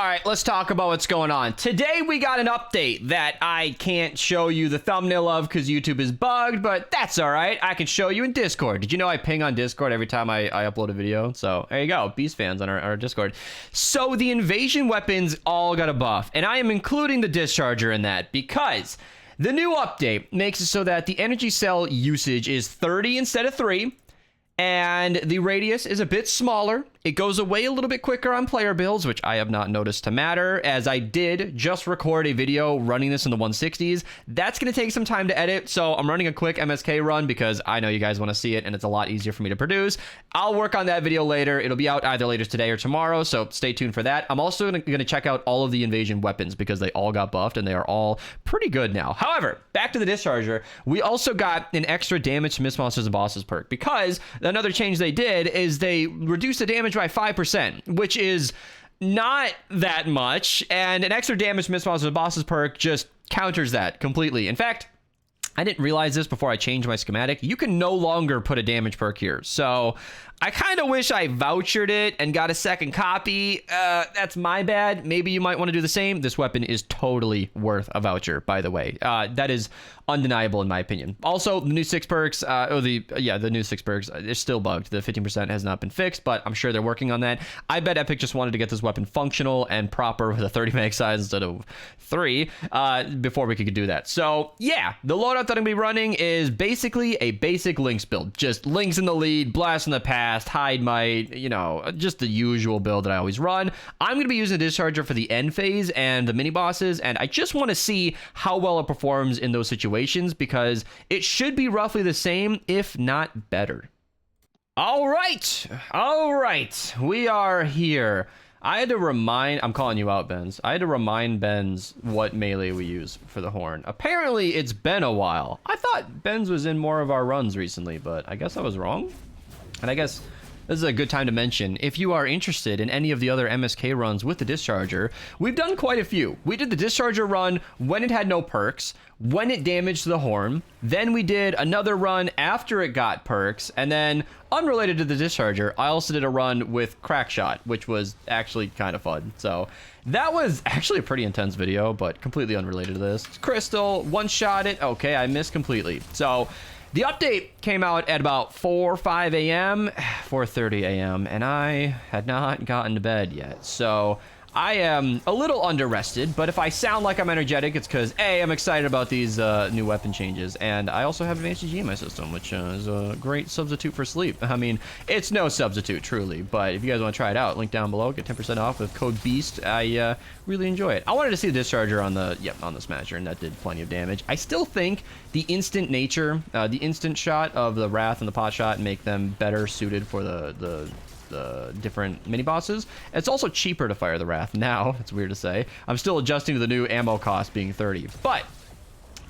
right, let's talk about what's going on. Today we got an update that I can't show you the thumbnail of because YouTube is bugged, but that's all right. I can show you in Discord. Did you know I ping on Discord every time I upload a video? So there you go, Beast fans on our Discord. So the invasion weapons all got a buff, and I am including the Discharger in that because the new update makes it so that the energy cell usage is 30 instead of 3, and the radius is a bit smaller. It goes away a little bit quicker on player builds, which I have not noticed to matter, as I did just record a video running this in the 160s. That's going to take some time to edit, so I'm running a quick MSK run because I know you guys want to see it, and it's a lot easier for me to produce. I'll work on that video later. It'll be out either later today or tomorrow, so stay tuned for that. I'm also going to check out all of the invasion weapons because they all got buffed, and they are all pretty good now. However, back to the Discharger, we also got an extra damage to miss monsters and bosses perk, because another change they did is they reduced the damage by 5%, which is not that much, and an extra damage miss monsters and bosses perk just counters that completely. In fact, I didn't realize this before I changed my schematic. You can no longer put a damage perk here, so I kind of wish I vouchered it and got a second copy. That's my bad. Maybe you might want to do the same. This weapon is totally worth a voucher, by the way. That is undeniable in my opinion. Also, the new 6 perks, the new 6 perks, they're still bugged. The 15% has not been fixed, but I'm sure they're working on that. I bet Epic just wanted to get this weapon functional and proper with a 30 mag size instead of 3 before we could do that. So yeah, the loadout that I'm gonna be running is basically a basic Lynx build. Just Lynx in the lead, blast in the past, hide might, just the usual build that I always run. I'm gonna be using the Discharger for the end phase and the mini bosses, and I just want to see how well it performs in those situations, because it should be roughly the same, if not better. All right, we are here. I had to remind, I'm calling you out, Benz. I had to remind Benz what melee we use for the horn. Apparently, it's been a while. I thought Benz was in more of our runs recently, but I guess I was wrong. And I guess this is a good time to mention, if you are interested in any of the other MSK runs with the Discharger, we've done quite a few. We did the Discharger run when it had no perks, when it damaged the horn, then we did another run after it got perks, and then, unrelated to the Discharger, I also did a run with Crackshot, which was actually kind of fun. So that was actually a pretty intense video, but completely unrelated to this. Crystal, one-shot it, okay, I missed completely. So the update came out at about 4 or 5 a.m., 4:30 a.m., and I had not gotten to bed yet. So I am a little under-rested, but if I sound like I'm energetic, it's because, A, I'm excited about these new weapon changes, and I also have an HCG in my system, which is a great substitute for sleep. I mean, it's no substitute, truly, but if you guys want to try it out, link down below, get 10% off with code BEAST. I really enjoy it. I wanted to see the Discharger on the Smasher, and that did plenty of damage. I still think the instant nature, the instant shot of the Wrath and the Pot Shot make them better suited for the different mini bosses. It's also cheaper to fire the Wrath now. It's weird to say. I'm still adjusting to the new ammo cost being 30, but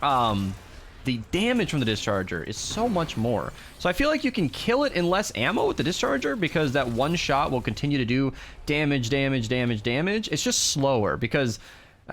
the damage from the Discharger is so much more. So I feel like you can kill it in less ammo with the Discharger because that one shot will continue to do damage. It's just slower because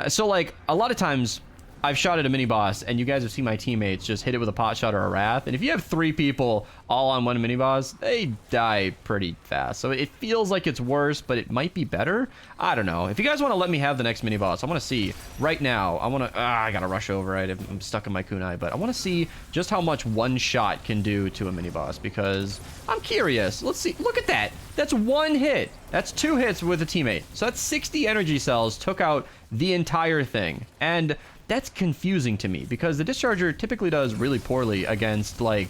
so like a lot of times I've shot at a mini boss, and you guys have seen my teammates just hit it with a pot shot or a Wrath. And if you have 3 people all on one mini boss, they die pretty fast. So it feels like it's worse, but it might be better. I don't know. If you guys want to let me have the next mini boss, I want to see right now. I want to. I gotta rush over it. I'm stuck in my kunai, but I want to see just how much one shot can do to a mini boss because I'm curious. Let's see. Look at that. That's 1 hit. That's 2 hits with a teammate. So that's 60 energy cells. Took out the entire thing, and that's confusing to me because the Discharger typically does really poorly against like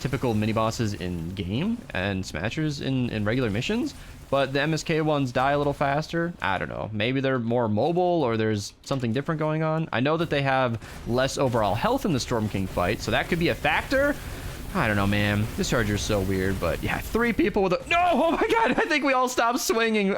typical mini bosses in game and smashers in regular missions, but the MSK ones die a little faster. I don't know, maybe they're more mobile or there's something different going on. I know that they have less overall health in the Storm King fight, so that could be a factor. I don't know, man. Discharger's so weird, but yeah, 3 people with a no. Oh my god, I think we all stopped swinging.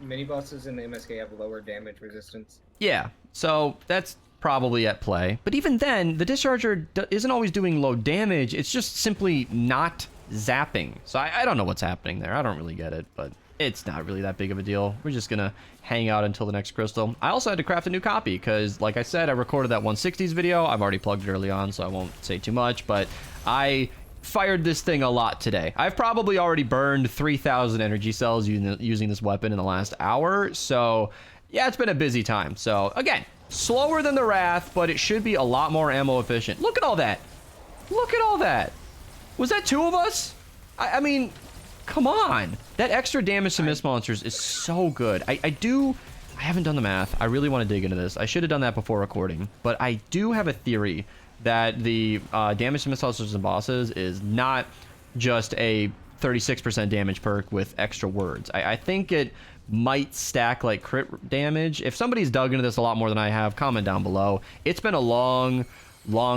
Mini bosses in the MSK have lower damage resistance. Yeah, so that's probably at play. But even then, the Discharger isn't always doing low damage. It's just simply not zapping. So I don't know what's happening there. I don't really get it, but it's not really that big of a deal. We're just gonna hang out until the next crystal. I also had to craft a new copy because, like I said, I recorded that 160s video. I've already plugged it early on, so I won't say too much, but I fired this thing a lot today. I've probably already burned 3,000 energy cells using this weapon in the last hour. So yeah, it's been a busy time. So again, slower than the Wrath, but it should be a lot more ammo efficient. Look at all that. Look at all that. Was that 2 of us? I mean, come on. That extra damage to Mist monsters is so good. I haven't done the math. I really want to dig into this. I should have done that before recording, but I do have a theory that the damage to Mist monsters and bosses is not just a 36% damage perk with extra words. I think it might stack like crit damage. If somebody's dug into this a lot more than I have, comment down below. It's been a long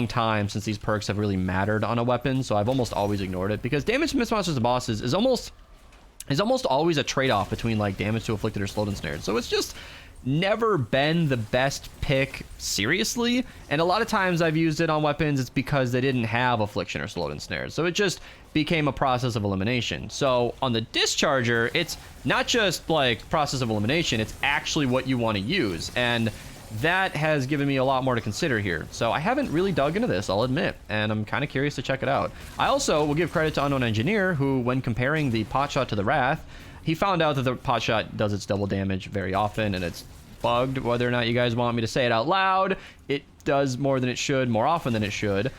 time since these perks have really mattered on a weapon, so I've almost always ignored it, because damage to Mist monsters and bosses is almost always a trade-off between like damage to afflicted or slowed and snared. So it's just never been the best pick, seriously. And a lot of times I've used it on weapons, it's because they didn't have affliction or slowed and snared. So it just became a process of elimination. So on the Discharger, it's not just like process of elimination, it's actually what you want to use. And that has given me a lot more to consider here. So I haven't really dug into this, I'll admit, and I'm kind of curious to check it out. I also will give credit to Unknown Engineer, who, when comparing the potshot to the Wrath, he found out that the potshot does its double damage very often, and it's bugged. Whether or not you guys want me to say it out loud, it does more than it should, more often than it should.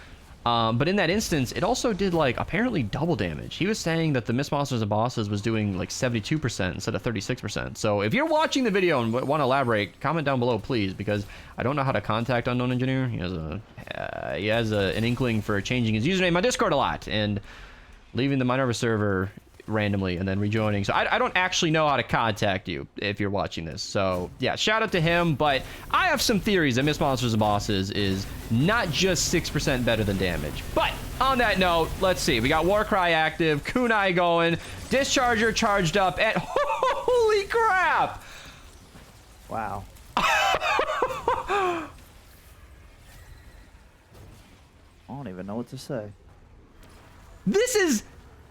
But in that instance, it also did like apparently double damage. He was saying that the Mist Monsters and Bosses was doing like 72% instead of 36%. So if you're watching the video and want to elaborate, comment down below, please, because I don't know how to contact Unknown Engineer. He has an inkling for changing his username on Discord a lot and leaving the Minerva server randomly and then rejoining. So I don't actually know how to contact you if you're watching this. So yeah, shout out to him. But I have some theories that Mist Monsters and Bosses is not just 6% better than damage. But on that note, let's see. We got Warcry active, Kunai going, Discharger charged up, and holy crap! Wow. I don't even know what to say. This is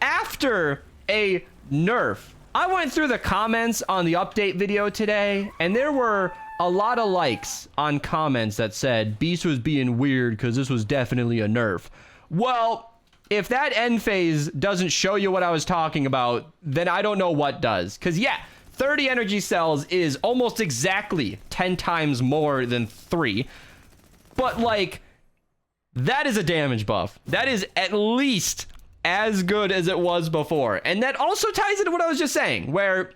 after a nerf. I went through the comments on the update video today, and there were a lot of likes on comments that said Beast was being weird because this was definitely a nerf. Well, if that end phase doesn't show you what I was talking about, then I don't know what does. Because yeah, 30 energy cells is almost exactly 10 times more than 3. But like, that is a damage buff. That is at least as good as it was before. And that also ties into what I was just saying, where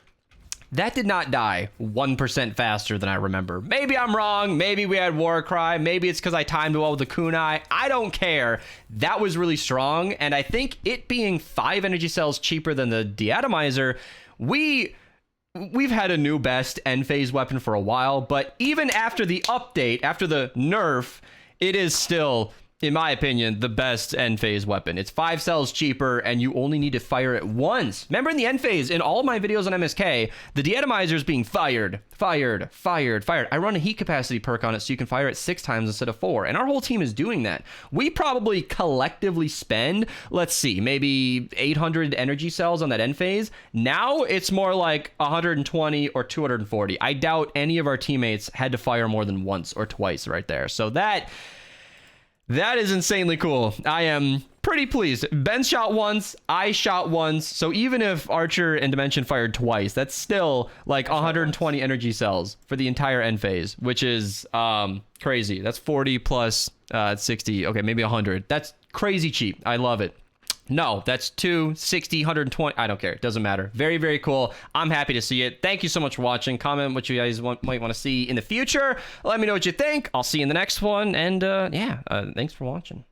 that did not die 1% faster than I remember. Maybe I'm wrong. Maybe we had Warcry. Maybe it's because I timed well with the Kunai. I don't care. That was really strong. And I think it being 5 energy cells cheaper than the Deatomizer, we've had a new best end phase weapon for a while. But even after the update, after the nerf, it is still, in my opinion, the best end phase weapon. It's 5 cells cheaper, and you only need to fire it once. Remember in the end phase, in all my videos on MSK, the Deatomizer is being fired. I run a heat capacity perk on it so you can fire it 6 times instead of 4, and our whole team is doing that. We probably collectively spend, let's see, maybe 800 energy cells on that end phase. Now it's more like 120 or 240. I doubt any of our teammates had to fire more than once or twice right there. So that is insanely cool. I am pretty pleased. Ben shot once, I shot once, so even if Archer and Dimension fired twice, that's still like 120 energy cells for the entire end phase, which is crazy. That's 40 plus 60, okay, maybe 100. That's crazy cheap. I love it. No, that's 260, 120. I don't care. It doesn't matter. Very, very cool. I'm happy to see it. Thank you so much for watching. Comment what you guys might want to see in the future. Let me know what you think. I'll see you in the next one. And yeah, thanks for watching.